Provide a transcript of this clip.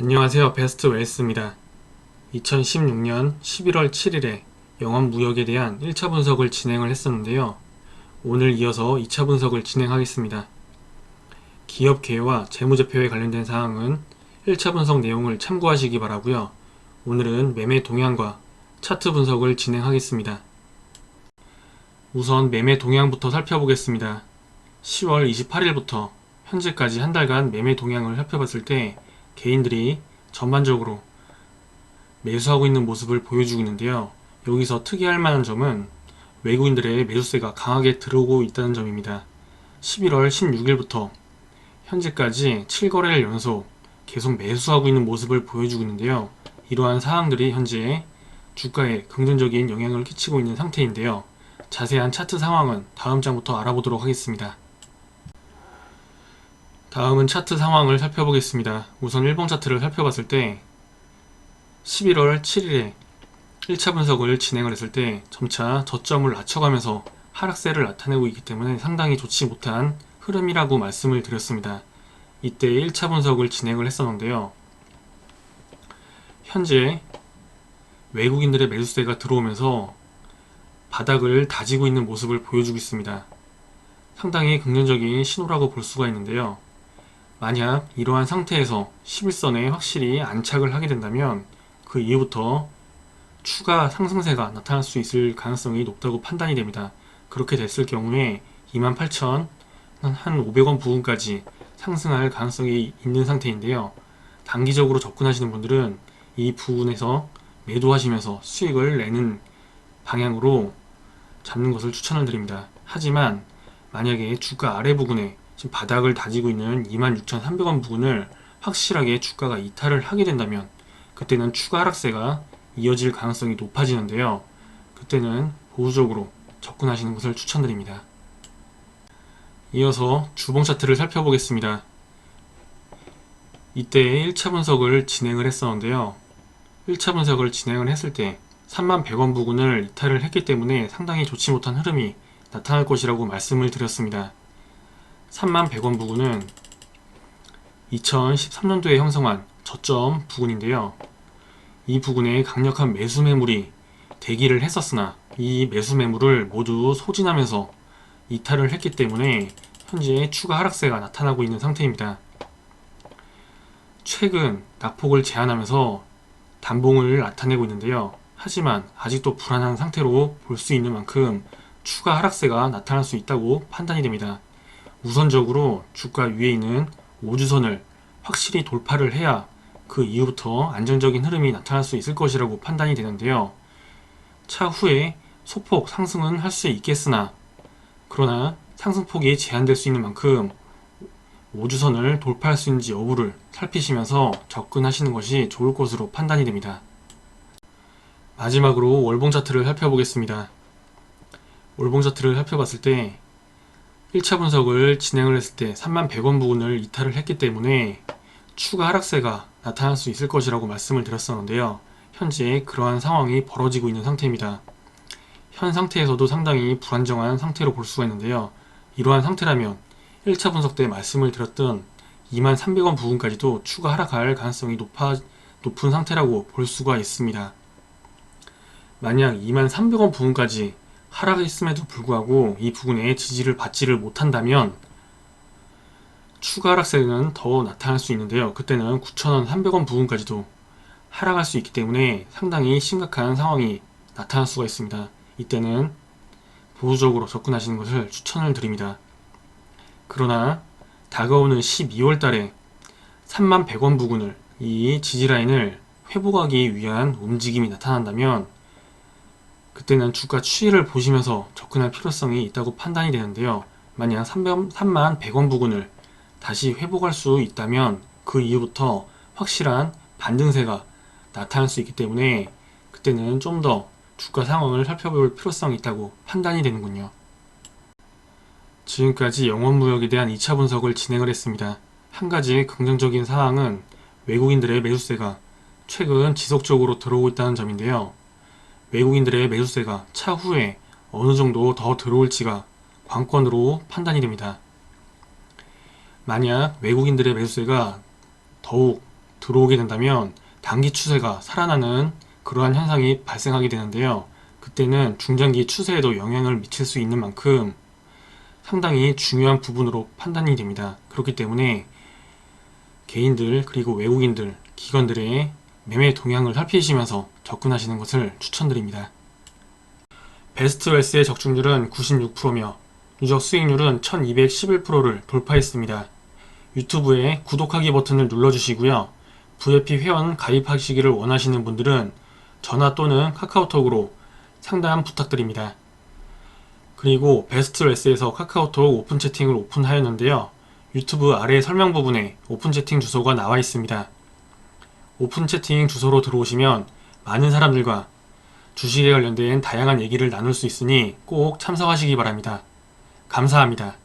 안녕하세요. 베스트 웨이스입니다. 2016년 11월 7일에 영업무역에 대한 1차 분석을 진행을 했었는데요. 오늘 이어서 2차 분석을 진행하겠습니다. 기업 계획와 재무제표에 관련된 사항은 1차 분석 내용을 참고하시기 바라고요. 오늘은 매매 동향과 차트 분석을 진행하겠습니다. 우선 매매 동향부터 살펴보겠습니다. 10월 28일부터 현재까지 한 달간 매매 동향을 살펴봤을 때 개인들이 전반적으로 매수하고 있는 모습을 보여주고 있는데요. 여기서 특이할 만한 점은 외국인들의 매수세가 강하게 들어오고 있다는 점입니다. 11월 16일부터 현재까지 7거래일 연속 계속 매수하고 있는 모습을 보여주고 있는데요. 이러한 사항들이 현재 주가에 긍정적인 영향을 끼치고 있는 상태인데요. 자세한 차트 상황은 다음 장부터 알아보도록 하겠습니다. 다음은 차트 상황을 살펴보겠습니다. 우선 일봉 차트를 살펴봤을 때 11월 7일에 1차 분석을 진행을 했을 때 점차 저점을 낮춰가면서 하락세를 나타내고 있기 때문에 상당히 좋지 못한 흐름이라고 말씀을 드렸습니다. 이때 1차 분석을 진행을 했었는데요. 현재 외국인들의 매수세가 들어오면서 바닥을 다지고 있는 모습을 보여주고 있습니다. 상당히 긍정적인 신호라고 볼 수가 있는데요. 만약 이러한 상태에서 11선에 확실히 안착을 하게 된다면 그 이후부터 추가 상승세가 나타날 수 있을 가능성이 높다고 판단이 됩니다. 그렇게 됐을 경우에 28,000 한 500원 부근까지 상승할 가능성이 있는 상태인데요. 단기적으로 접근하시는 분들은 이 부분에서 매도하시면서 수익을 내는 방향으로 잡는 것을 추천을 드립니다. 하지만 만약에 주가 아래 부분에 지금 바닥을 다지고 있는 26,300원 부근을 확실하게 주가가 이탈을 하게 된다면 그때는 추가 하락세가 이어질 가능성이 높아지는데요. 그때는 보수적으로 접근하시는 것을 추천드립니다. 이어서 주봉 차트를 살펴보겠습니다. 이때 1차 분석을 진행을 했었는데요. 1차 분석을 진행을 했을 때 31,100원 부근을 이탈을 했기 때문에 상당히 좋지 못한 흐름이 나타날 것이라고 말씀을 드렸습니다. 31,100원 부근은 2013년도에 형성한 저점 부근인데요. 이 부근에 강력한 매수 매물이 대기를 했었으나 이 매수 매물을 모두 소진하면서 이탈을 했기 때문에 현재 추가 하락세가 나타나고 있는 상태입니다. 최근 낙폭을 제한하면서 단봉을 나타내고 있는데요. 하지만 아직도 불안한 상태로 볼 수 있는 만큼 추가 하락세가 나타날 수 있다고 판단이 됩니다. 우선적으로 주가 위에 있는 5주선을 확실히 돌파를 해야 그 이후부터 안정적인 흐름이 나타날 수 있을 것이라고 판단이 되는데요. 차후에 소폭 상승은 할 수 있겠으나 그러나 상승폭이 제한될 수 있는 만큼 5주선을 돌파할 수 있는지 여부를 살피시면서 접근하시는 것이 좋을 것으로 판단이 됩니다. 마지막으로 월봉 차트를 살펴보겠습니다. 월봉 차트를 살펴봤을 때 1차 분석을 진행을 했을 때 31,100원 부근을 이탈을 했기 때문에 추가 하락세가 나타날 수 있을 것이라고 말씀을 드렸었는데요. 현재 그러한 상황이 벌어지고 있는 상태입니다. 현 상태에서도 상당히 불안정한 상태로 볼 수가 있는데요. 이러한 상태라면 1차 분석 때 말씀을 드렸던 23,000원 부근까지도 추가 하락할 가능성이 높은 상태라고 볼 수가 있습니다. 만약 23,000원 부근까지 하락했음에도 불구하고 이 부분에 지지를 받지를 못한다면 추가 하락세는 더 나타날 수 있는데요. 그때는 9,000원, 300원 부근까지도 하락할 수 있기 때문에 상당히 심각한 상황이 나타날 수가 있습니다. 이때는 보수적으로 접근하시는 것을 추천을 드립니다. 그러나 다가오는 12월 달에 31,100원 부근을 이 지지라인을 회복하기 위한 움직임이 나타난다면 그때는 주가 추이를 보시면서 접근할 필요성이 있다고 판단이 되는데요. 만약 31,100원 부근을 다시 회복할 수 있다면 그 이후부터 확실한 반등세가 나타날 수 있기 때문에 그때는 좀 더 주가 상황을 살펴볼 필요성이 있다고 판단이 되는군요. 지금까지 영업무역에 대한 2차 분석을 진행을 했습니다. 한 가지 긍정적인 사항은 외국인들의 매수세가 최근 지속적으로 들어오고 있다는 점인데요. 외국인들의 매수세가 차후에 어느 정도 더 들어올지가 관건으로 판단이 됩니다. 만약 외국인들의 매수세가 더욱 들어오게 된다면 단기 추세가 살아나는 그러한 현상이 발생하게 되는데요. 그때는 중장기 추세에도 영향을 미칠 수 있는 만큼 상당히 중요한 부분으로 판단이 됩니다. 그렇기 때문에 개인들 그리고 외국인들, 기관들의 매매 동향을 살피시면서 접근하시는 것을 추천드립니다. 베스트 웰스의 적중률은 96%며 누적 수익률은 1211%를 돌파했습니다. 유튜브에 구독하기 버튼을 눌러주시고요. VIP 회원 가입하시기를 원하시는 분들은 전화 또는 카카오톡으로 상담 부탁드립니다. 그리고 베스트 웰스에서 카카오톡 오픈 채팅을 오픈하였는데요. 유튜브 아래 설명 부분에 오픈 채팅 주소가 나와 있습니다. 오픈 채팅 주소로 들어오시면 많은 사람들과 주식에 관련된 다양한 얘기를 나눌 수 있으니 꼭 참석하시기 바랍니다. 감사합니다.